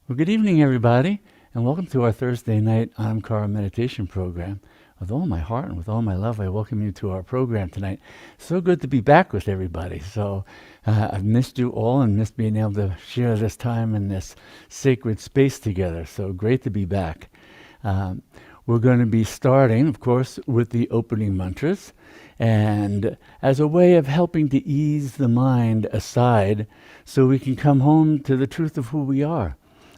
Well, good evening, everybody, and welcome to our Thursday night Anamkara meditation program. With all my heart and with all my love, I welcome you to our program tonight. So good to be back with everybody. I've missed you all and missed being able to share this time in this sacred space together. So great to be back. We're going to be starting, of course, with the opening mantras, and as a way of helping to ease the mind aside so we can come home to the truth of who we are.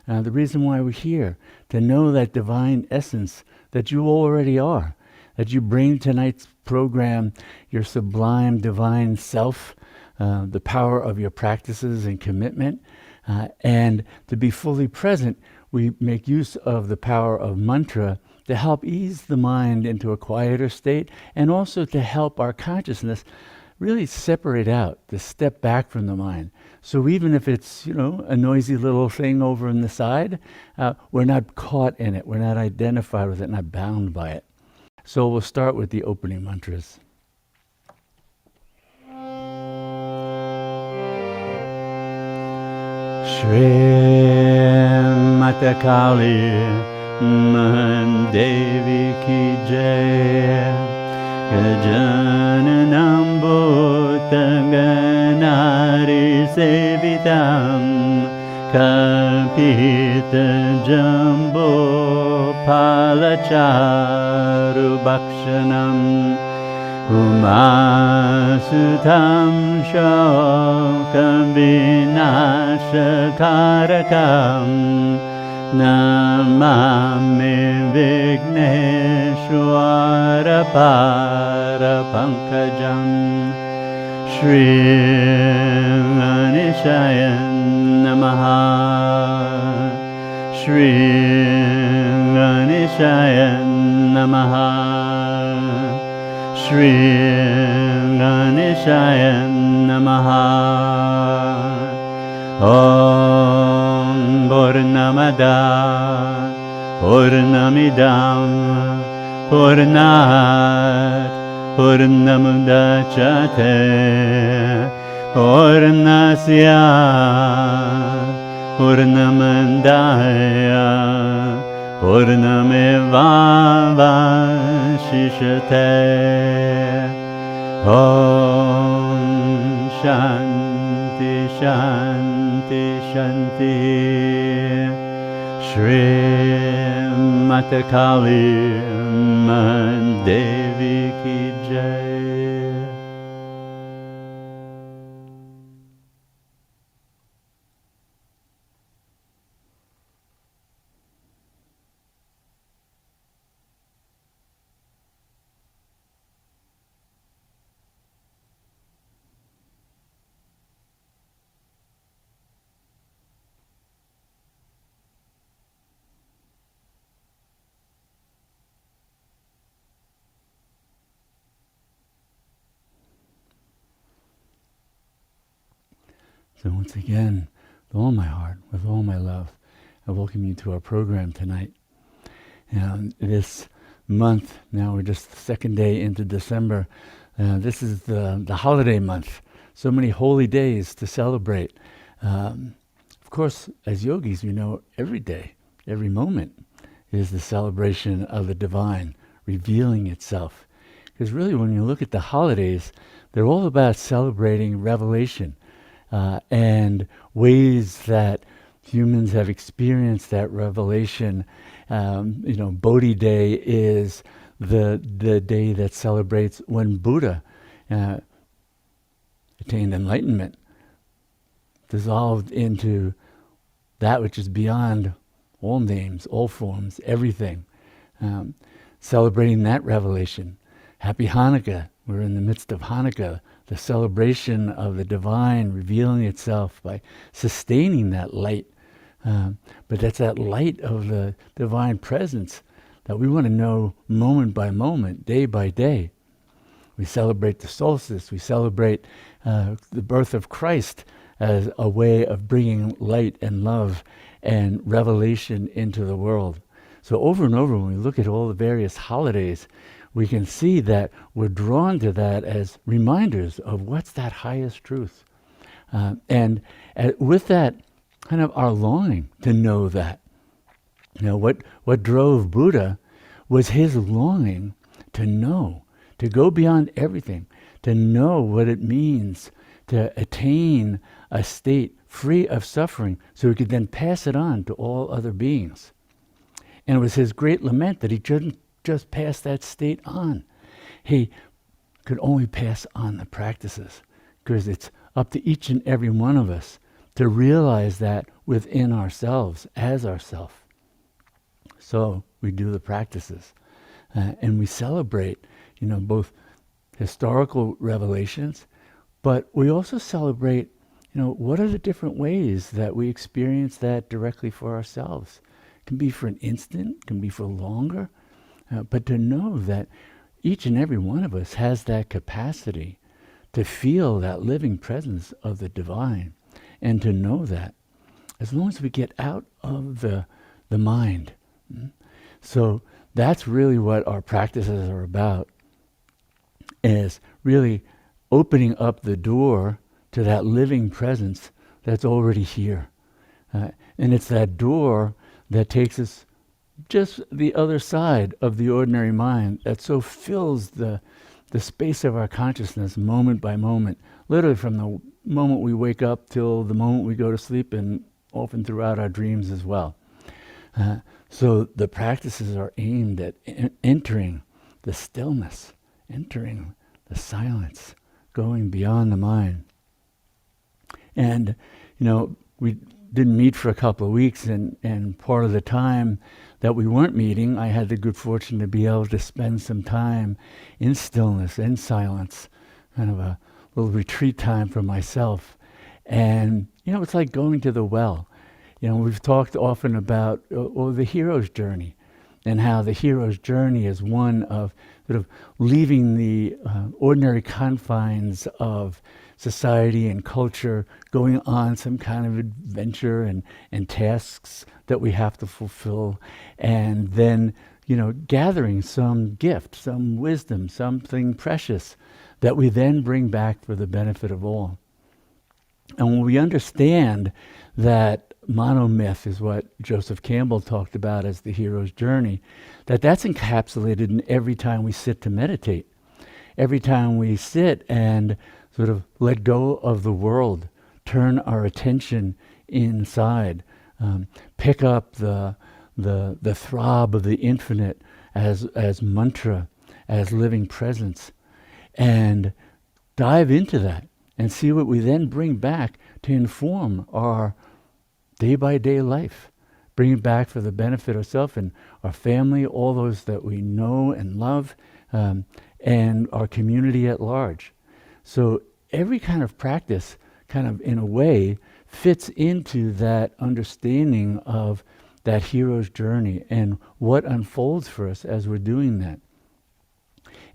The reason why we're here, to know that divine essence that you already are, that you bring tonight's program, your sublime divine self, the power of your practices and commitment, and to be fully present, we make use of the power of mantra to help ease the mind into a quieter state, and also to help our consciousness really separate out, to step back from the mind. So even if it's, a noisy little thing over on the side, we're not caught in it. We're not identified with it, not bound by it. So we'll start with the opening mantras. Shri Mata Kali Devi Ki Jai Gajananam Bhutanganari Sevitam Kalpita Jambo Palacharu Bhakshanam Umasutam Shokam Vinashakarakam Namami Vigneshwara Parapankajam Shri Ganeshayan Namaha Shri Ganeshayan Namaha Shri Ganeshayan Namaha Om Purnamada Purnamidam Purnat Purnamudachyate Purnasya Purnamandaya Purnamevavashishate Om Shanti Shanti Shanti Shri Mata Kali Devi Ki Jai. So once again, with all my heart, with all my love, I welcome you to our program tonight. And this month, now we're just the second day into December, this is the holiday month. So many holy days to celebrate. Of course, as yogis, we know every day, every moment is the celebration of the divine revealing itself. Because really, when you look at the holidays, they're all about celebrating revelation. And ways that humans have experienced that revelation. Bodhi Day is the day that celebrates when Buddha attained enlightenment, dissolved into that which is beyond all names, all forms, everything. Celebrating that revelation. Happy Hanukkah. We're in the midst of Hanukkah, the celebration of the divine revealing itself by sustaining that light. But that's that light of the divine presence that we want to know moment by moment, day by day. We celebrate the solstice. We celebrate the birth of Christ as a way of bringing light and love and revelation into the world. So over and over, when we look at all the various holidays, we can see that we're drawn to that as reminders of what's that highest truth. And with that kind of our longing to know that. What drove Buddha was his longing to know, to go beyond everything, to know what it means to attain a state free of suffering so he could then pass it on to all other beings. And it was his great lament that he couldn't just pass that state on. He could only pass on the practices, because it's up to each and every one of us to realize that within ourselves, as ourself. So we do the practices, and we celebrate, both historical revelations, but we also celebrate, what are the different ways that we experience that directly for ourselves. It can be for an instant, can be for longer, but to know that each and every one of us has that capacity to feel that living presence of the divine, and to know that as long as we get out of the mind. So that's really what our practices are about, is really opening up the door to that living presence that's already here. And it's that door that takes us just the other side of the ordinary mind that so fills the space of our consciousness moment by moment, literally from the moment we wake up till the moment we go to sleep, and often throughout our dreams as well. So the practices are aimed at entering the stillness, entering the silence, going beyond the mind. And, we didn't meet for a couple of weeks, and part of the time that we weren't meeting, I had the good fortune to be able to spend some time in stillness and silence, kind of a little retreat time for myself. And, it's like going to the well. We've talked often about the hero's journey, and how the hero's journey is one of sort of leaving the ordinary confines of society and culture, going on some kind of adventure and tasks that we have to fulfill, and then, gathering some gift, some wisdom, something precious that we then bring back for the benefit of all. And when we understand that monomyth is what Joseph Campbell talked about as the hero's journey, that's encapsulated in every time we sit to meditate. Every time we sit and sort of let go of the world, turn our attention inside, pick up the throb of the infinite as mantra, as living presence, and dive into that and see what we then bring back to inform our day-by-day life, bring it back for the benefit of ourselves and our family, all those that we know and love, and our community at large. So every kind of practice, kind of in a way, fits into that understanding of that hero's journey and what unfolds for us as we're doing that.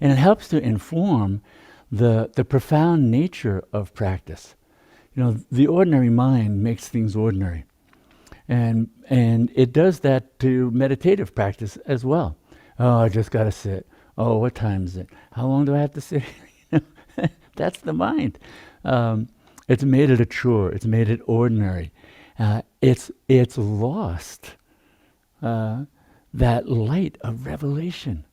And it helps to inform the profound nature of practice. The ordinary mind makes things ordinary. And it does that to meditative practice as well. Oh, I just got to sit. Oh, what time is it? How long do I have to sit? That's the mind. It's made it a chore. It's made it ordinary. It's lost that light of revelation,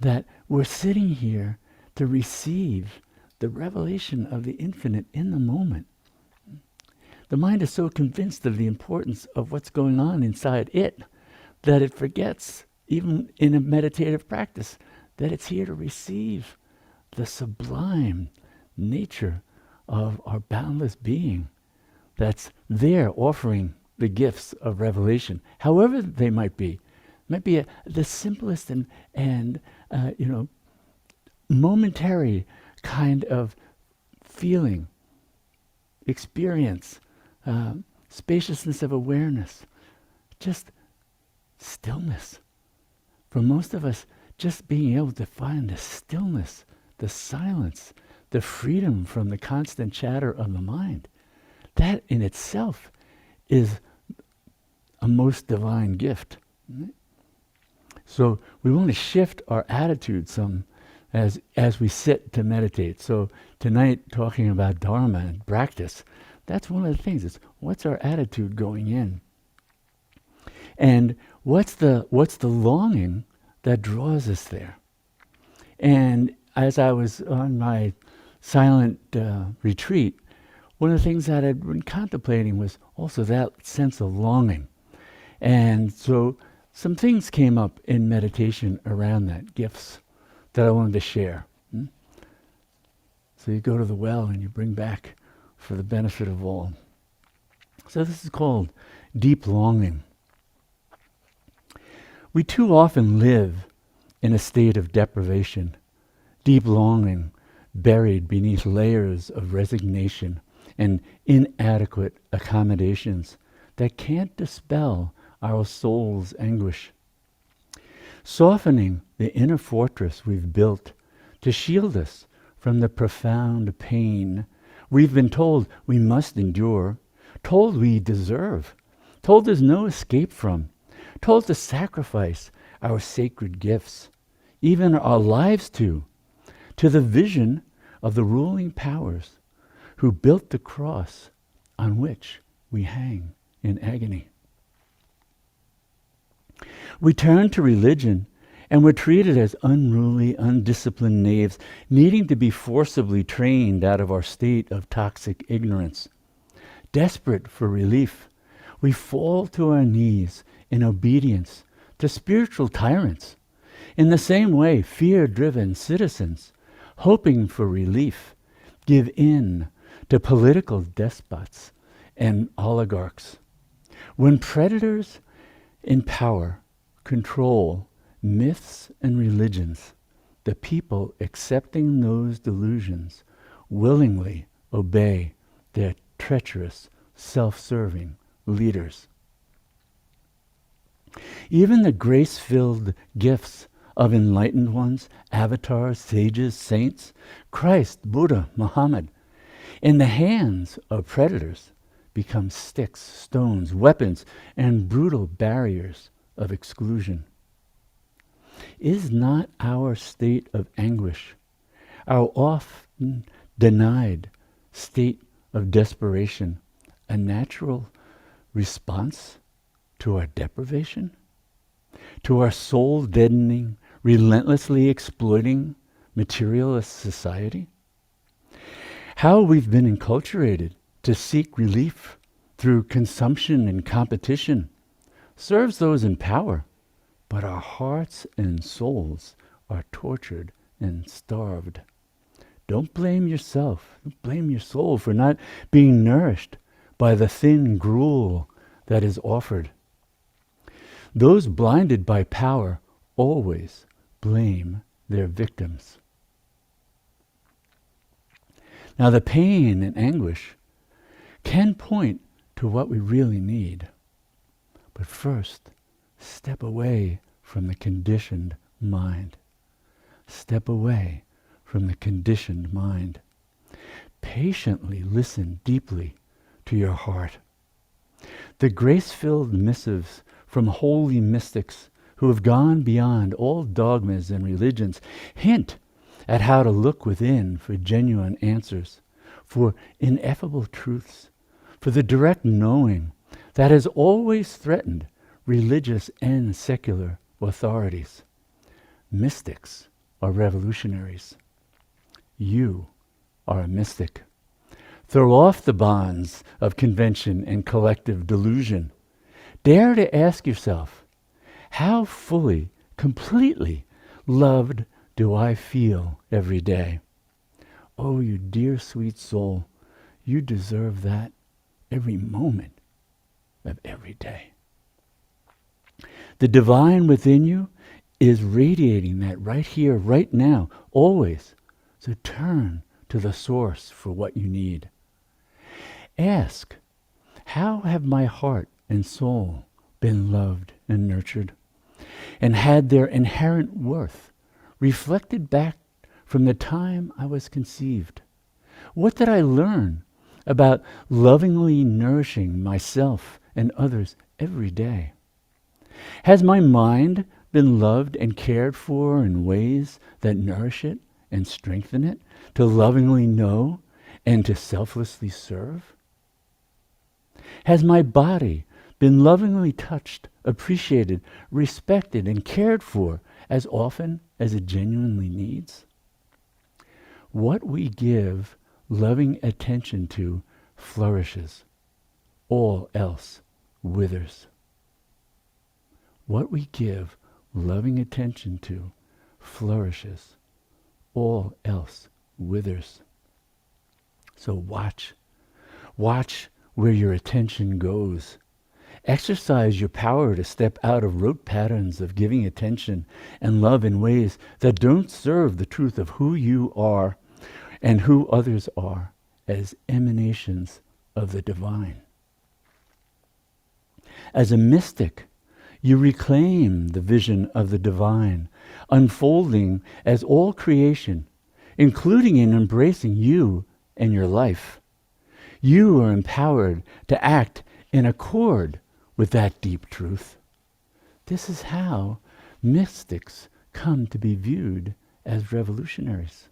that we're sitting here to receive the revelation of the infinite in the moment. The mind is so convinced of the importance of what's going on inside it that it forgets, even in a meditative practice, that it's here to receive the sublime nature of our boundless being that's there offering the gifts of revelation, however they might be. It might be the simplest and momentary kind of feeling, experience, spaciousness of awareness, just stillness. For most of us, just being able to find the stillness, the silence, the freedom from the constant chatter of the mind, that in itself is a most divine gift. Right? So we want to shift our attitude some as we sit to meditate. So tonight, talking about Dharma and practice, That's one of the things. It's what's our attitude going in? And what's the longing that draws us there? And as I was on my silent retreat, one of the things that I'd been contemplating was also that sense of longing. And so some things came up in meditation around that, gifts that I wanted to share. So you go to the well and you bring back for the benefit of all. So this is called deep longing. We too often live in a state of deprivation, deep longing buried beneath layers of resignation and inadequate accommodations that can't dispel our soul's anguish. Softening the inner fortress we've built to shield us from the profound pain we've been told we must endure, told we deserve, told there's no escape from, told to sacrifice our sacred gifts, even our lives to the vision of the ruling powers who built the cross on which we hang in agony. We turn to religion and we're treated as unruly, undisciplined knaves, needing to be forcibly trained out of our state of toxic ignorance. Desperate for relief, we fall to our knees in obedience to spiritual tyrants. In the same way, fear-driven citizens, hoping for relief, give in to political despots and oligarchs. When predators in power control myths and religions, the people accepting those delusions willingly obey their treacherous, self-serving leaders. Even the grace-filled gifts of enlightened ones, avatars, sages, saints, Christ, Buddha, Muhammad, in the hands of predators become sticks, stones, weapons, and brutal barriers of exclusion. Is not our state of anguish, our often denied state of desperation, a natural response to our deprivation? To our soul-deadening, relentlessly exploiting materialist society? How we've been enculturated to seek relief through consumption and competition serves those in power, but our hearts and souls are tortured and starved. Don't blame yourself, don't blame your soul for not being nourished by the thin gruel that is offered. Those blinded by power always blame their victims. Now, the pain and anguish can point to what we really need. But first, step away from the conditioned mind. Step away from the conditioned mind. Patiently listen deeply to your heart. The grace-filled missives from holy mystics who have gone beyond all dogmas and religions hint at how to look within for genuine answers, for ineffable truths, for the direct knowing that has always threatened religious and secular authorities. Mystics are revolutionaries. You are a mystic. Throw off the bonds of convention and collective delusion. Dare to ask yourself, how fully, completely loved do I feel every day? Oh, you dear sweet soul, you deserve that every moment of every day. The divine within you is radiating that right here, right now, always. So turn to the source for what you need. Ask, how have my heart and soul been loved and nurtured, and had their inherent worth reflected back from the time I was conceived? What did I learn about lovingly nourishing myself and others every day? Has my mind been loved and cared for in ways that nourish it and strengthen it to lovingly know and to selflessly serve? Has my body been lovingly touched, appreciated, respected, and cared for as often as it genuinely needs? What we give loving attention to flourishes. All else withers. What we give loving attention to flourishes. All else withers. So watch. Watch where your attention goes. Exercise your power to step out of rote patterns of giving attention and love in ways that don't serve the truth of who you are and who others are as emanations of the divine. As a mystic, you reclaim the vision of the divine, unfolding as all creation, including and embracing you and your life. You are empowered to act in accord with that deep truth. This is how mystics come to be viewed as revolutionaries.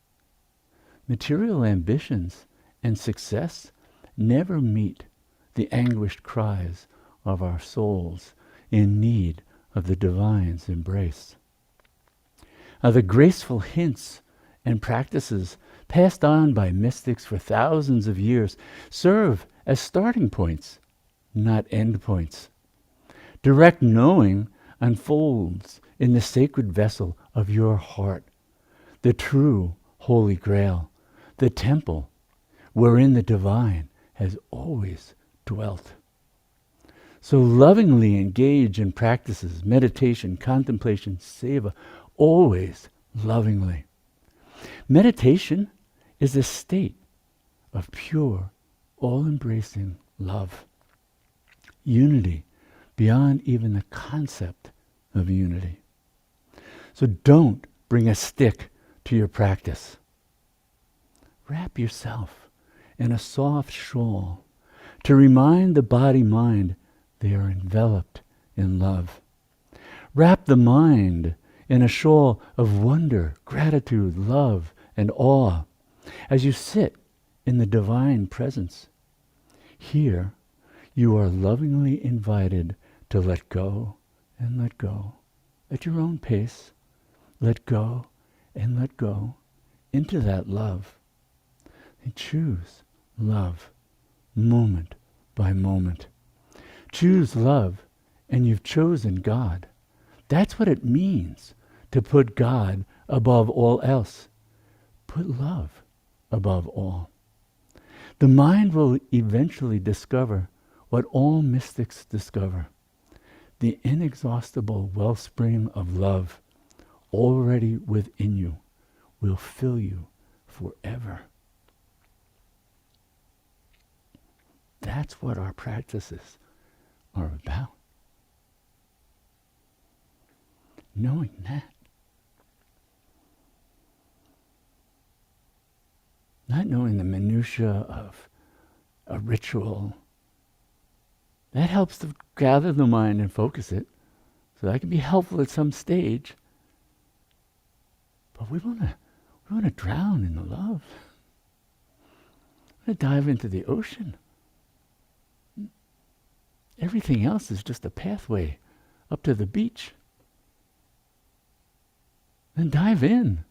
Material ambitions and success never meet the anguished cries of our souls in need of the divine's embrace. The graceful hints and practices passed on by mystics for thousands of years serve as starting points, not end points. Direct knowing unfolds in the sacred vessel of your heart, the true Holy Grail, the temple wherein the divine has always dwelt. So lovingly engage in practices, meditation, contemplation, seva, always lovingly. Meditation is a state of pure, all-embracing love. Unity beyond even the concept of unity. So don't bring a stick to your practice. Wrap yourself in a soft shawl to remind the body-mind they are enveloped in love. Wrap the mind in a shawl of wonder, gratitude, love, and awe as you sit in the divine presence. Here, you are lovingly invited to let go and let go at your own pace. Let go and let go into that love. And choose love moment by moment. Choose love and you've chosen God. That's what it means to put God above all else. Put love above all. The mind will eventually discover what all mystics discover. The inexhaustible wellspring of love already within you will fill you forever. That's what our practices are about. Knowing that. Not knowing the minutiae of a ritual. That helps to gather the mind and focus it. So that can be helpful at some stage. But we want to drown in the love. We want to dive into the ocean. Everything else is just a pathway up to the beach. Then dive in.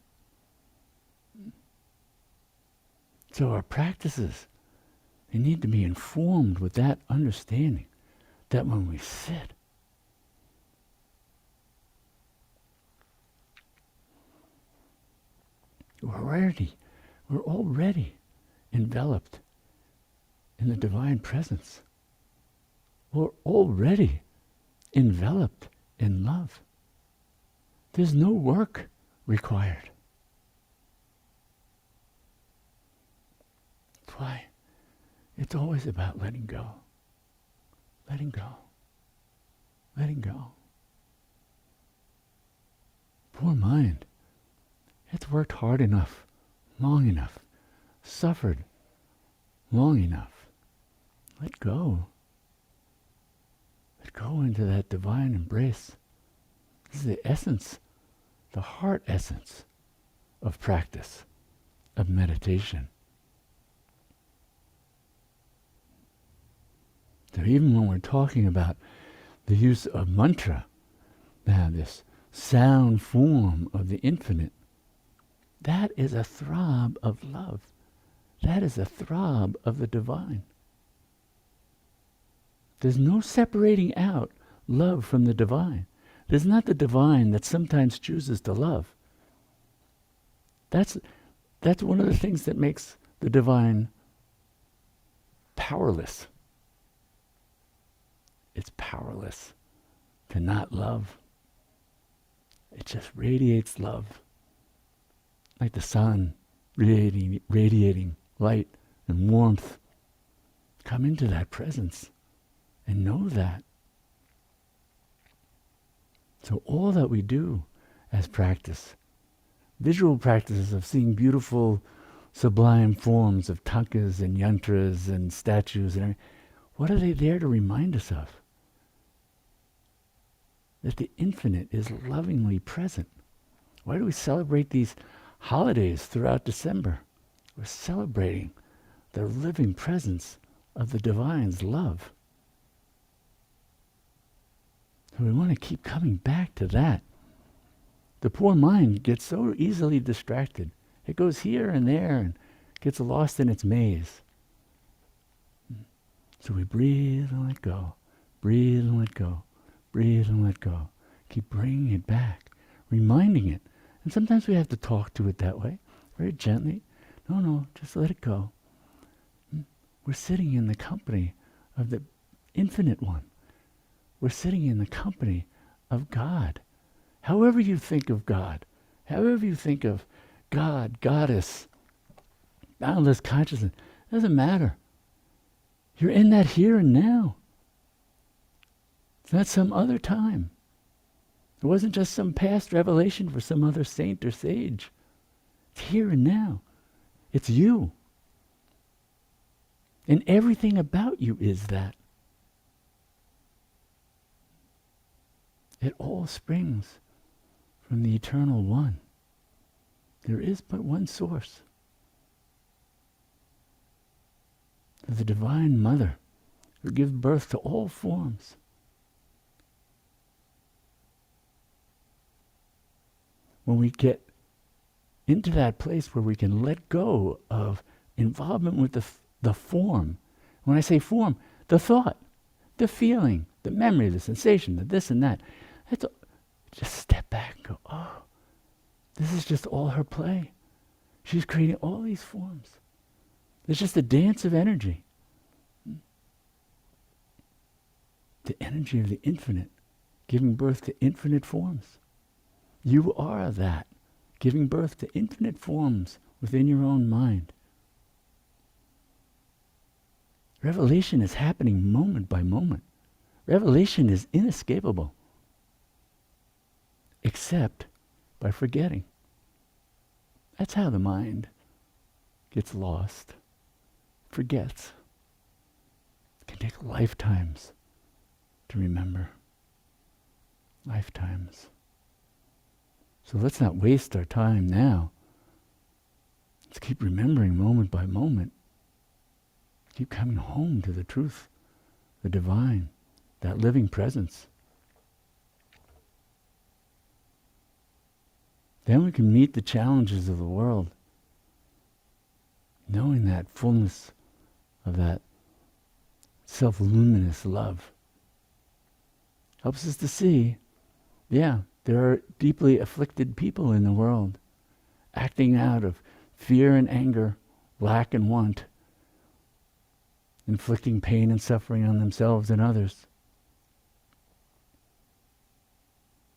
So our practices, they need to be informed with that understanding that when we sit, we're already enveloped in the divine presence. We're already enveloped in love. There's no work required. That's why it's always about letting go. Letting go. Letting go. Poor mind. It's worked hard enough, long enough, suffered long enough. Let go. Let go into that divine embrace. This is the essence, the heart essence of practice, of meditation. So even when we're talking about the use of mantra, now this sound form of the infinite, that is a throb of love. That is a throb of the divine. There's no separating out love from the divine. There's not the divine that sometimes chooses to love. That's one of the things that makes the divine powerless. It's powerless to not love. It just radiates love. Like the sun radiating light and warmth. Come into that presence and know that. So all that we do as practice, visual practices of seeing beautiful, sublime forms of tankas and yantras and statues, and everything, what are they there to remind us of? That the infinite is lovingly present. Why do we celebrate these holidays throughout December? We're celebrating the living presence of the divine's love. So we want to keep coming back to that. The poor mind gets so easily distracted. It goes here and there and gets lost in its maze. So we breathe and let go. Breathe and let go. Breathe and let go. Keep bringing it back, reminding it. And sometimes we have to talk to it that way, very gently. No, just let it go. We're sitting in the company of the infinite one. We're sitting in the company of God. However you think of God, however you think of God, Goddess, boundless consciousness, doesn't matter. You're in that here and now. It's not some other time. It wasn't just some past revelation for some other saint or sage. It's here and now. It's you. And everything about you is that. It all springs from the eternal one. There is but one source. The Divine Mother who gives birth to all forms. When we get into that place where we can let go of involvement with the form. When I say form, the thought, the feeling, the memory, the sensation, the this and that. Just step back and go, oh, this is just all her play. She's creating all these forms. It's just a dance of energy. The energy of the infinite, giving birth to infinite forms. You are that, giving birth to infinite forms within your own mind. Revelation is happening moment by moment. Revelation is inescapable, except by forgetting. That's how the mind gets lost, forgets. It can take lifetimes to remember. Lifetimes. So let's not waste our time now. Let's keep remembering moment by moment. Keep coming home to the truth, the divine, that living presence. Then we can meet the challenges of the world, knowing that fullness of that self-luminous love. Helps us to see, there are deeply afflicted people in the world, acting out of fear and anger, lack and want, inflicting pain and suffering on themselves and others.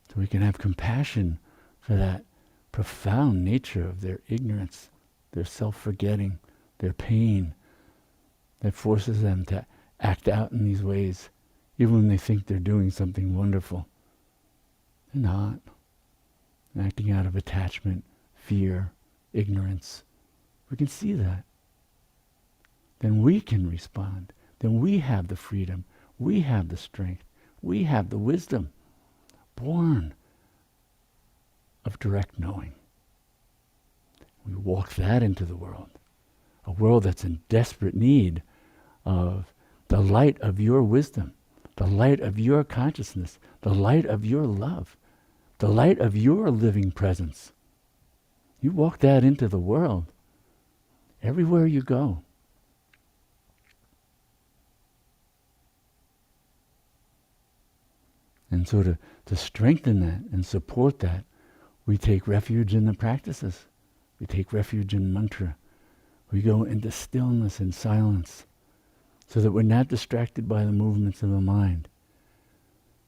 So we can have compassion for that profound nature of their ignorance, their self-forgetting, their pain that forces them to act out in these ways, even when they think they're doing something wonderful. They're not. Acting out of attachment, fear, ignorance. We can see that. Then we can respond. Then we have the freedom. We have the strength. We have the wisdom born of direct knowing. We walk that into the world. A world that's in desperate need of the light of your wisdom, the light of your consciousness, the light of your love, the light of your living presence. You walk that into the world everywhere you go. And so to strengthen that and support that, we take refuge in the practices. We take refuge in mantra. We go into stillness and silence so that we're not distracted by the movements of the mind.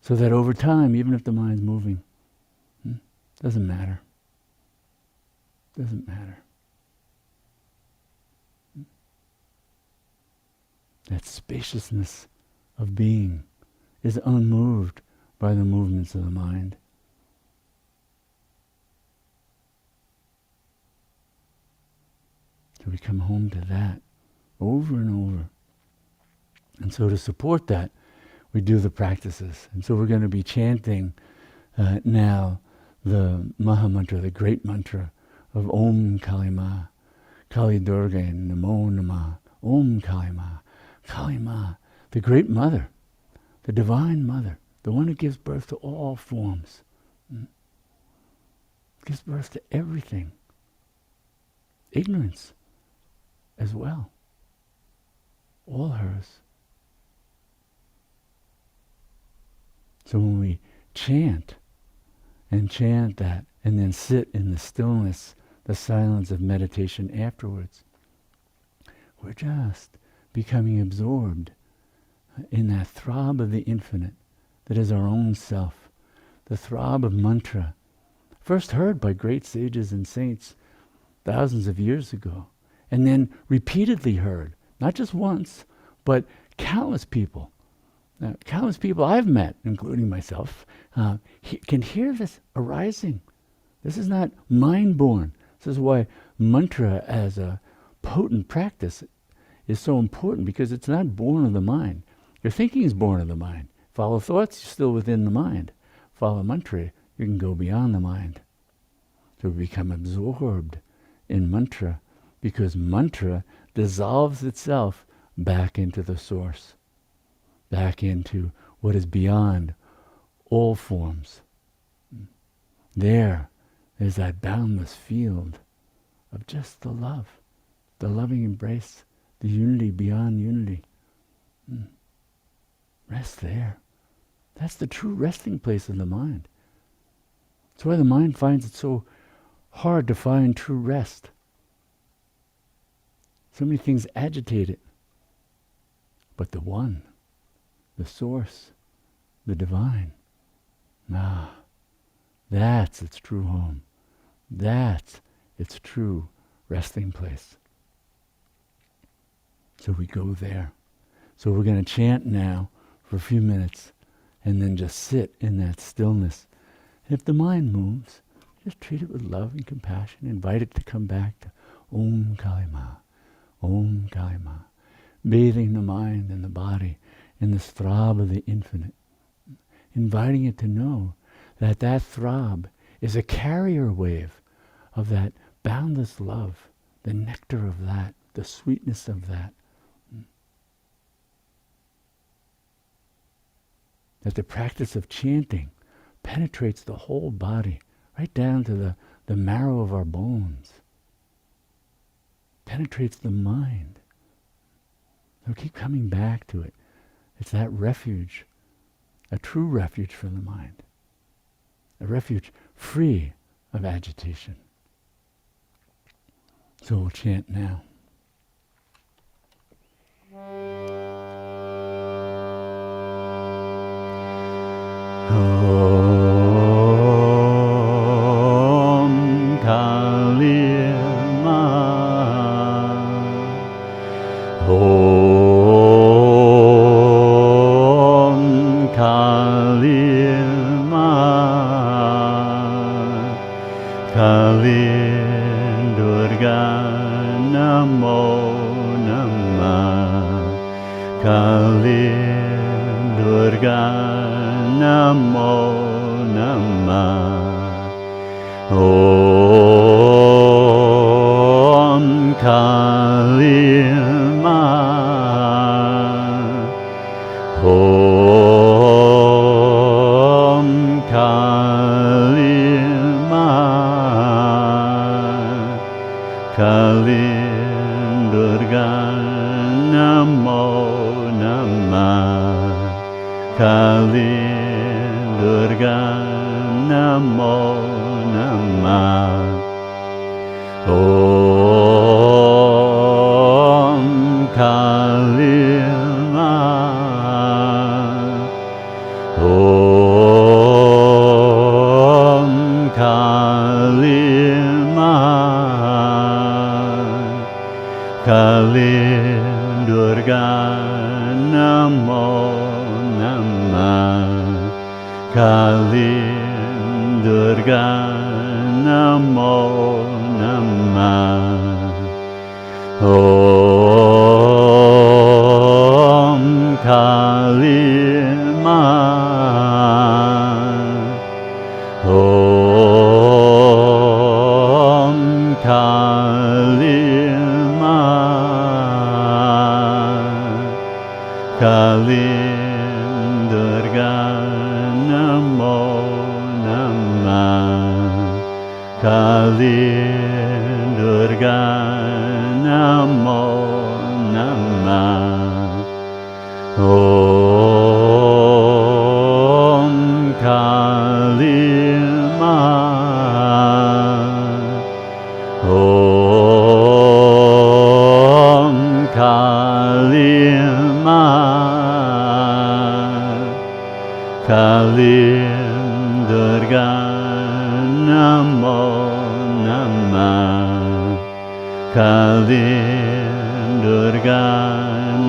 So that over time, even if the mind's moving, doesn't matter. Doesn't matter. That spaciousness of being is unmoved by the movements of the mind. So we come home to that over and over. And so to support that, we do the practices. And so we're going to be chanting now the Maha Mantra, the great mantra of Om Kali Ma, Kali Durga, Namo Namah, Om Kali Ma, Kali Ma, the great mother, the divine mother, the one who gives birth to all forms, gives birth to everything, ignorance as well, all hers. So when we chant that, and then sit in the stillness, the silence of meditation afterwards, we're just becoming absorbed in that throb of the infinite that is our own self, the throb of mantra, first heard by great sages and saints thousands of years ago, and then repeatedly heard, not just once, but countless people. Now, countless people I've met, including myself, can hear this arising. This is not mind-born. This is why mantra as a potent practice is so important, because it's not born of the mind. Your thinking is born of the mind. Follow thoughts, you're still within the mind. Follow mantra, you can go beyond the mind. So we become absorbed in mantra, because mantra dissolves itself back into the source, back into what is beyond all forms. There's that boundless field of just the love, the loving embrace, the unity beyond unity. Rest there. That's the true resting place of the mind. That's why the mind finds it so hard to find true rest. So many things agitate it. But the one, the source, the divine, that's its true home. That's its true resting place. So we go there. So we're going to chant now for a few minutes, and then just sit in that stillness. And if the mind moves, just treat it with love and compassion. Invite it to come back to Om Kali Ma, Om Kali Ma. Bathing the mind and the body in this throb of the infinite. Inviting it to know that that throb is a carrier wave of that boundless love, the nectar of that, the sweetness of that. That the practice of chanting penetrates the whole body, right down to the marrow of our bones. Penetrates the mind. So keep coming back to it. It's that refuge, a true refuge for the mind. A refuge free of agitation. So we'll chant now. Om Kali Ma, Om Kali Ma, Kali Durga Namo Namah, Kali Durga Namo Namah. Om Kali Ma, Kali Durga Namo Namah. Om Kali Ma. Om Kali Ma. Kali Durga Namo Namah. Kali Durga Namo Namah. Om Kali Ma. Om Kali Ma. Kali Durga Namo Namah. Kali Durga Namo Namah. Om Kali Ma. Om Kali Ma. Kali Durga Namo Namah. Kali Durga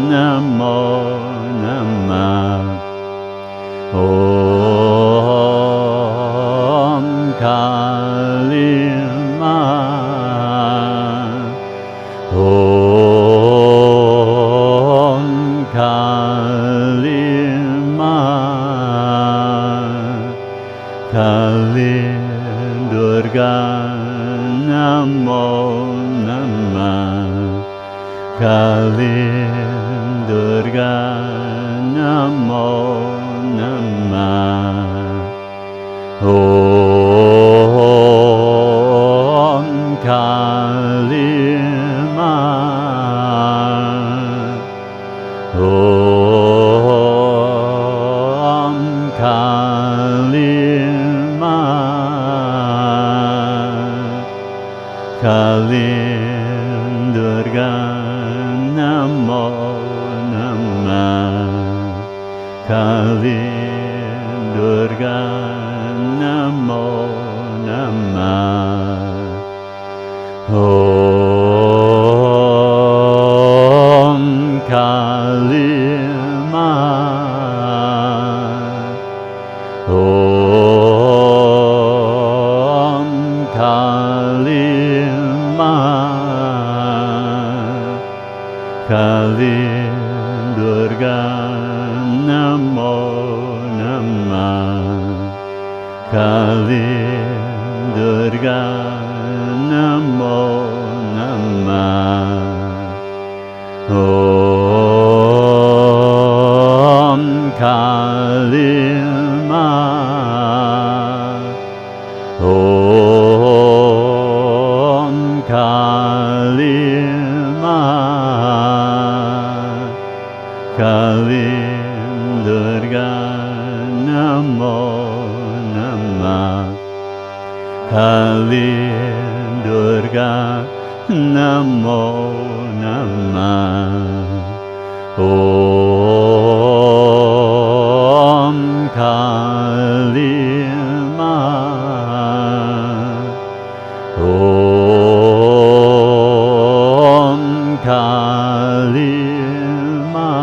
Namo Namah. Om Kali Ma. Om Kali Ma. Kali Durga Namo Namah. Kali Durga Namo Namah. Om Kali Ma. Om Kali Ma. Kali Durga Namo Namah. Kali Durga Namo Namah. Om Kali Ma. Om Kali Ma. Kali Durga Namo Namah. Kali Durga Namo Namah. Om Kali Ma. Om Kali Ma. Kali Durga Namo Namah. Kali Durga Namo Namah. Om Kali Ma. Om Kali Ma.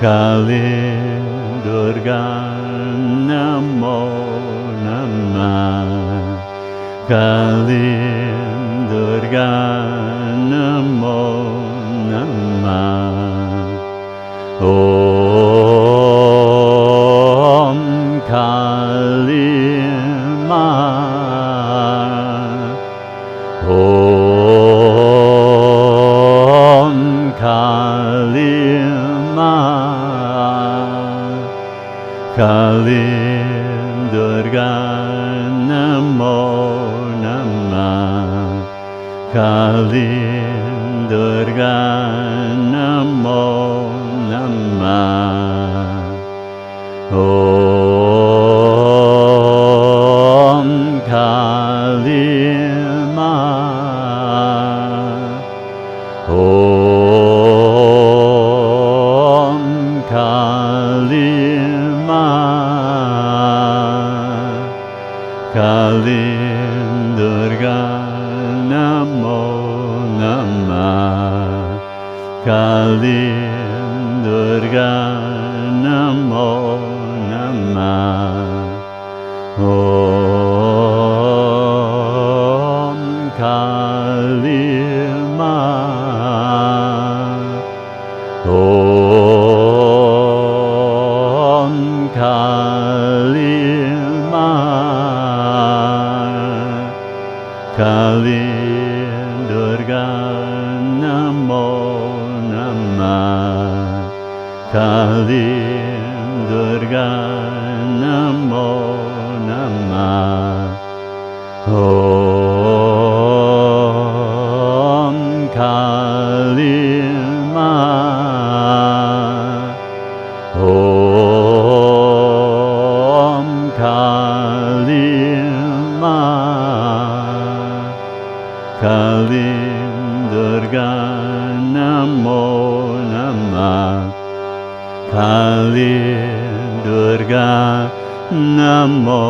Kali Durga Namo Namah. Kali Durga Namo Namah. Om Kali Ma. Om Kali Ma. Kali Durga Namo Namah. Kali Durga Namo Namah. Kali Ma, Kali Durga Namo Namah, Kali Durga Namo Namah. Om Kali Ma, Om Kali Ma, Kali Durga Namo Namah, Kali Durga Namo Namah. Om Kali Ma, Om Kali Ma, Kali Durga Namo Namah, Kali Durga Namo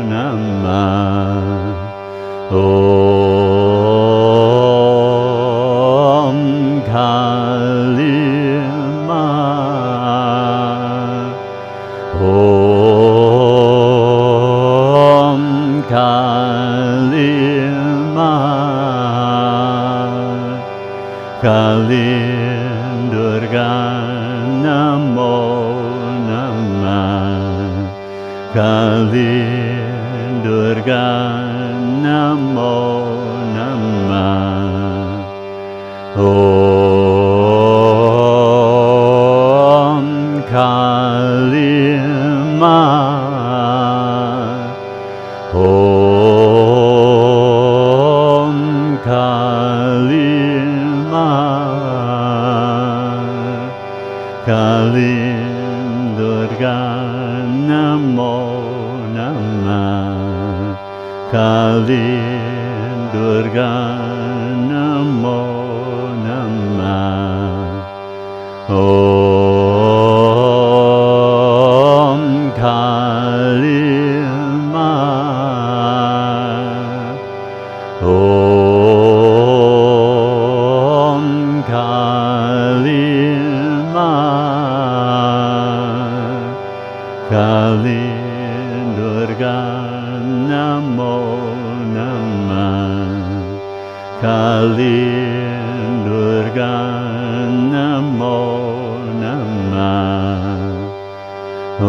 Namah. Om Kali Ma, Om Kali Ma, Kali Durga Namo Namah, Kali Durga Namo Namah. Om Kali Ma, Om Kali Ma, Kali Durga Namo Namah, Kali Durga Namo Namah. Om Kali Ma, Om Kali Ma, Kali Durga Namo Namah, Kali Durga Namo Namah. Om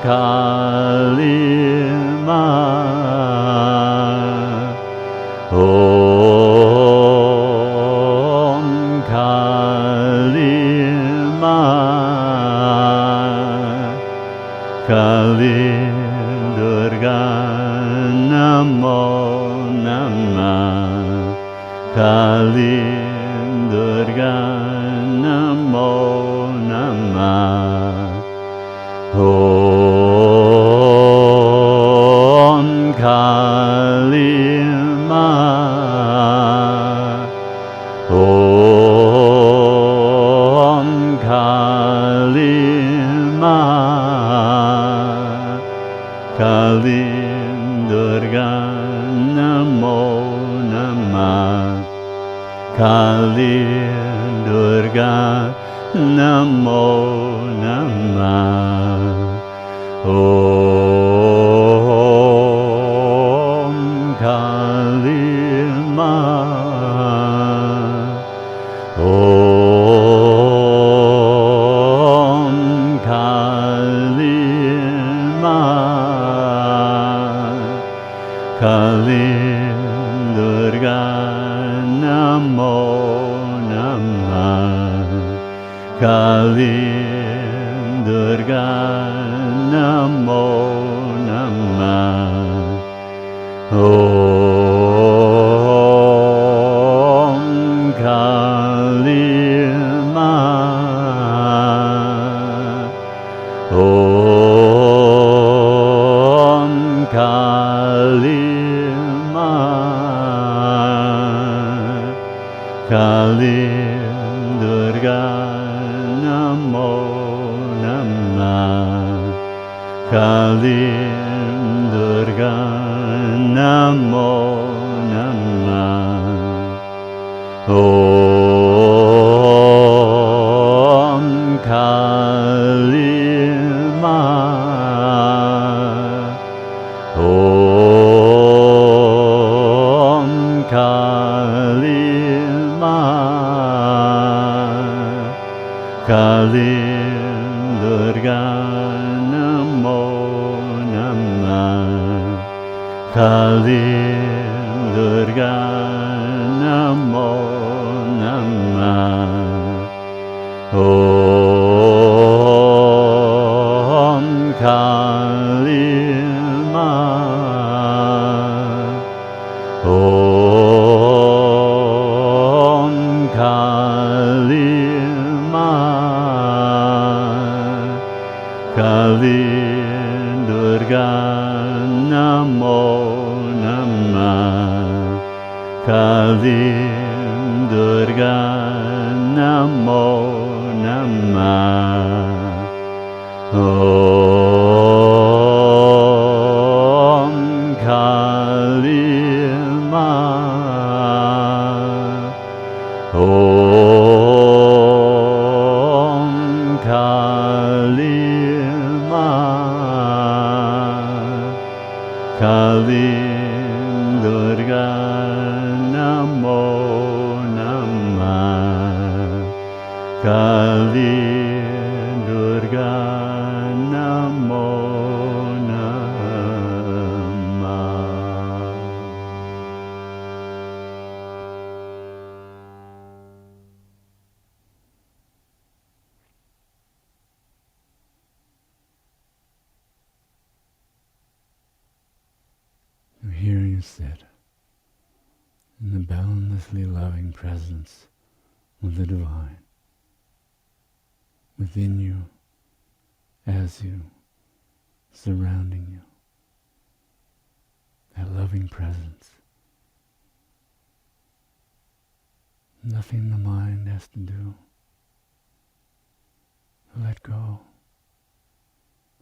Kali Ma, Om Kali Ma, Kali Durga Namo Namah, Kali Durga Namo Namah. Om Kali Ma, Om Kali Ma, Kali Durga Namo Namah, Kali Durga Namo Namah. Om Kali Ma, Om Kali Ma, Kali Durga Namo Namah, Kali Durga Namo Namah. Om Kali Ma, Om Kali Ma, Kali Kalim Durga Namo Namah. Om Kali Ma. Om Kali Ma. Kalim Durga Namo Namah. Kalim Durga Namo Namah. Om Kali Ma. Om Kali Ma. Kalim Durga Namo Namah. Kalim Durga Namo Namah. Om Kali Ma. Om Kali Ma. Kalim Durga Namo Namah. Kalim Durga Namo Namah. I'm here instead, in the boundlessly loving presence of the Divine, within you, as you, surrounding you. That loving presence. Nothing the mind has to do. Let go.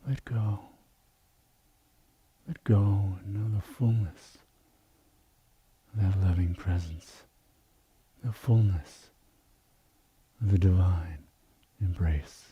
Let go. Let go and know the fullness of that loving presence. The fullness of the divine embrace.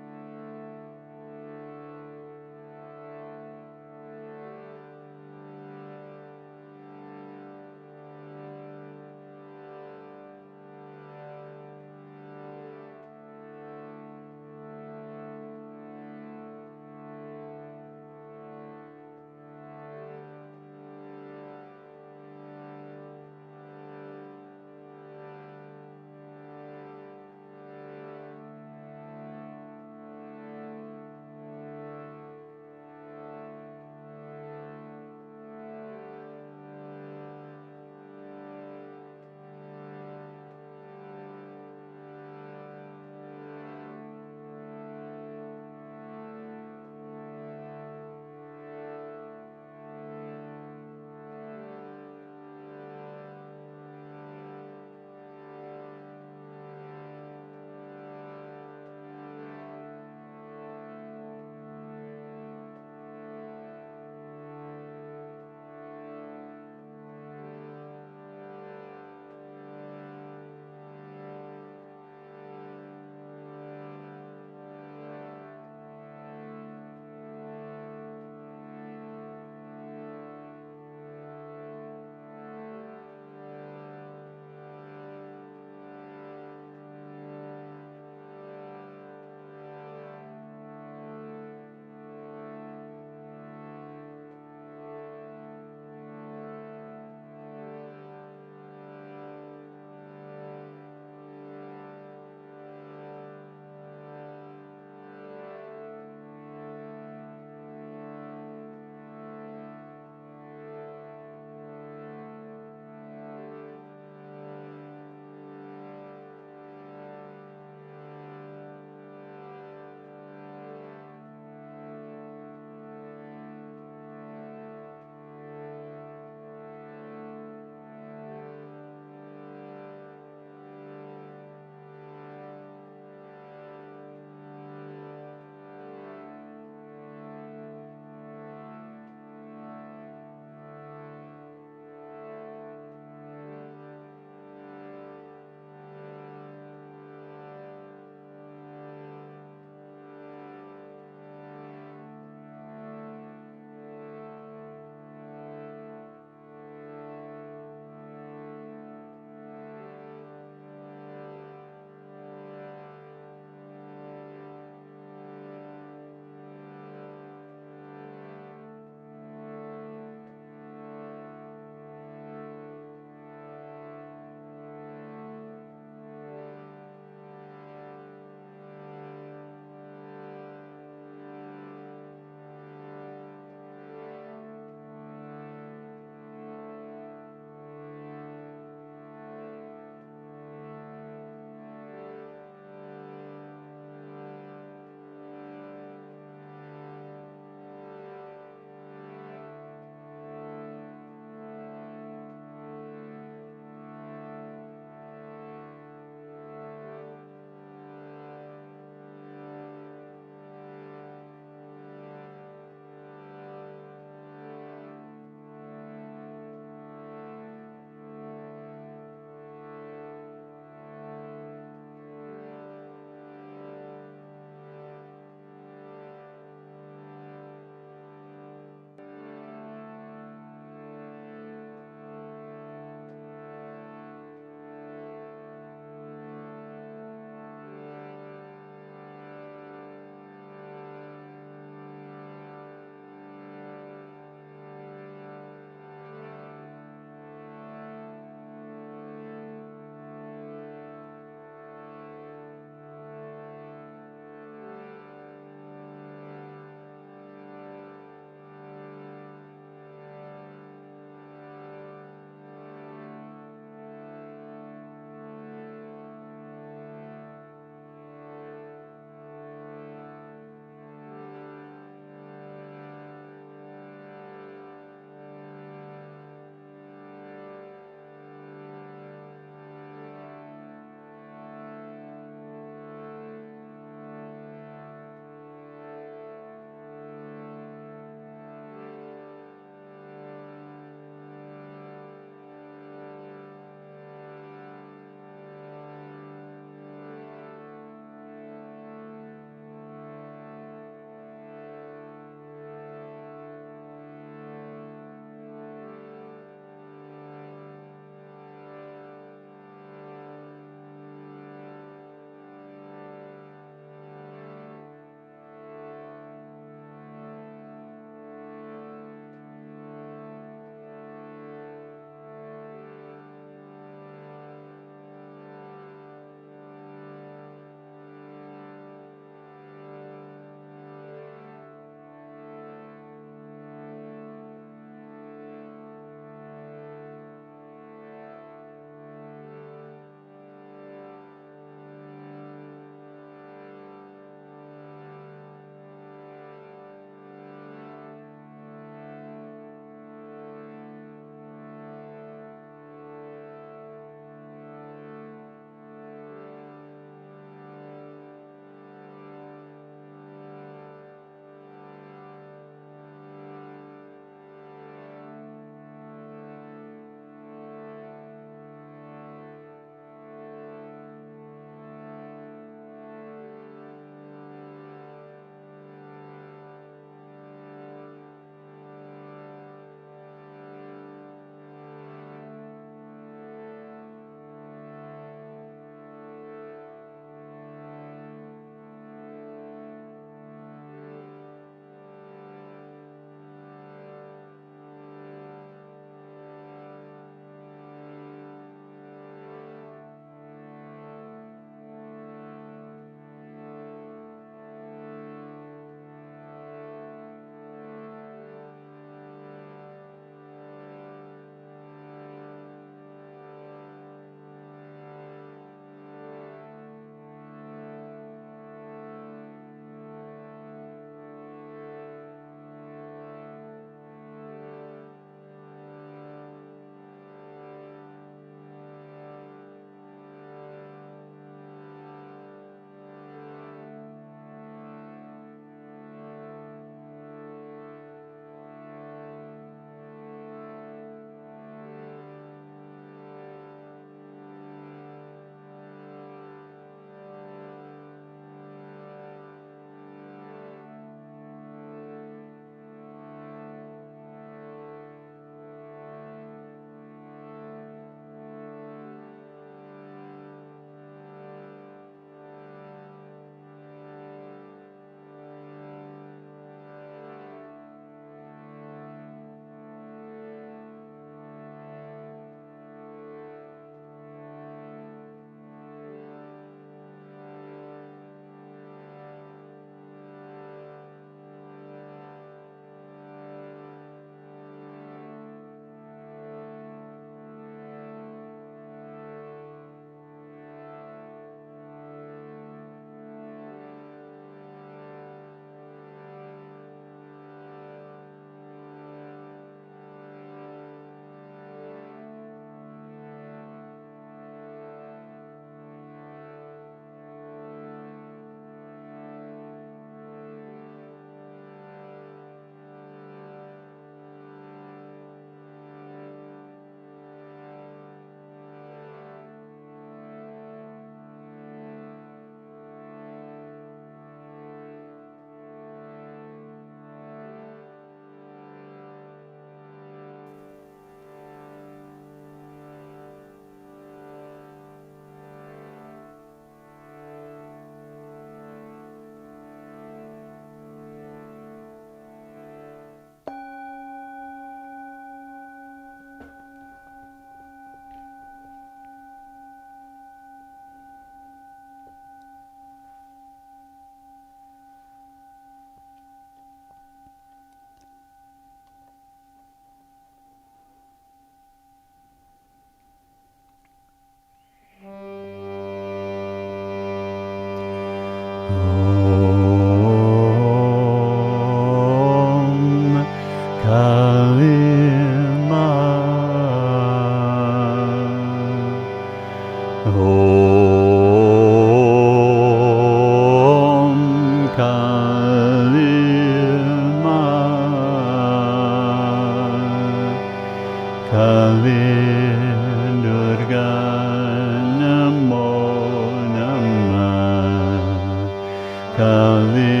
Kali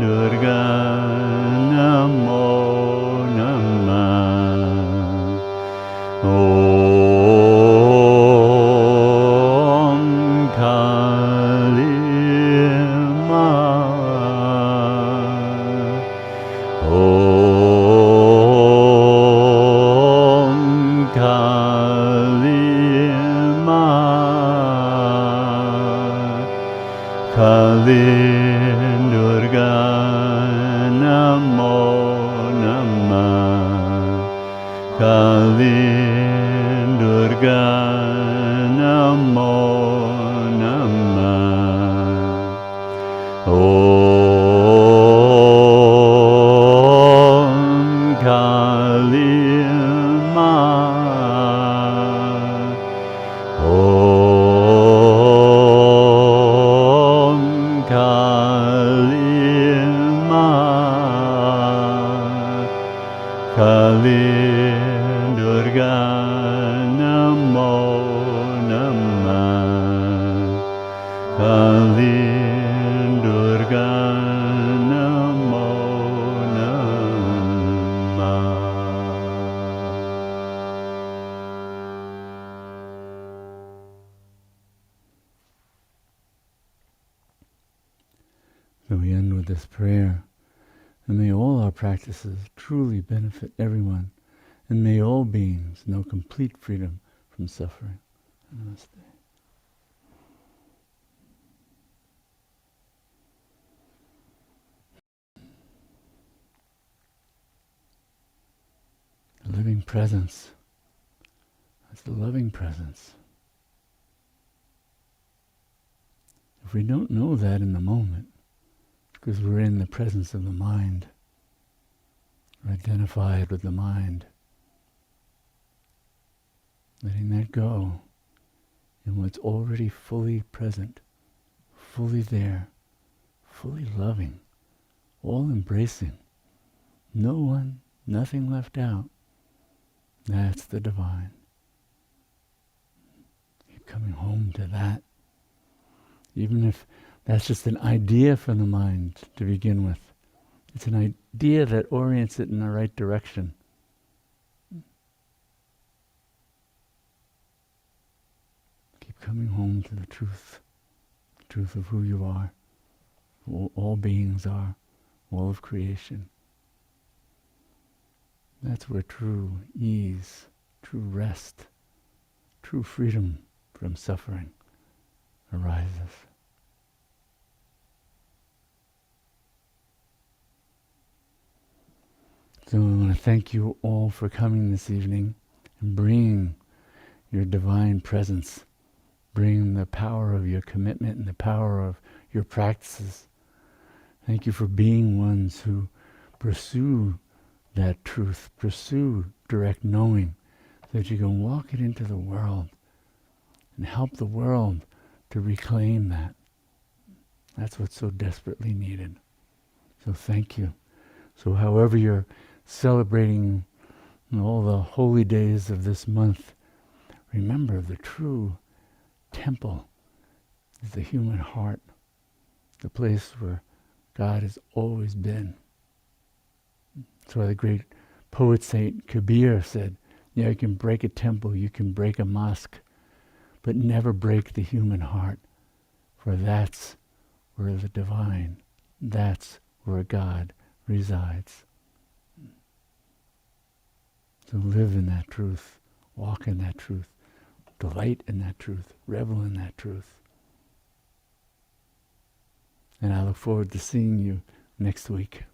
Durga Namo Namah. Om Kali Ma. Om Kali Ma. Kali Durga Namo Namah. Kali Durga Namo Namah. Om Kali Ma. Om Kali Ma. Kali Durga Namo Namah. Kali Durga Namo Namah. So we end with this prayer. And may all our practices truly benefit everyone. And may all beings know complete freedom from suffering. Namaste. The living presence. That's the loving presence. If we don't know that in the moment, because we're in the presence of the mind, we're identified with the mind, letting that go in what's already fully present, fully there, fully loving, all embracing, no one, nothing left out. That's the divine. Keep coming home to that. Even if that's just an idea for the mind to begin with. It's an idea that orients it in the right direction. Keep coming home to the truth of who you are, who all beings are, all of creation. That's where true ease, true rest, true freedom from suffering arises. So I want to thank you all for coming this evening and bringing your divine presence, bringing the power of your commitment and the power of your practices. Thank you for being ones who pursue that truth, pursue direct knowing, so that you can walk it into the world and help the world to reclaim that. That's what's so desperately needed. So thank you. So however you're celebrating all the holy days of this month, remember the true temple is the human heart, the place where God has always been. That's why the great poet Saint Kabir said, you can break a temple, you can break a mosque, but never break the human heart, for that's where the divine, that's where God resides. So live in that truth, walk in that truth, delight in that truth, revel in that truth. And I look forward to seeing you next week.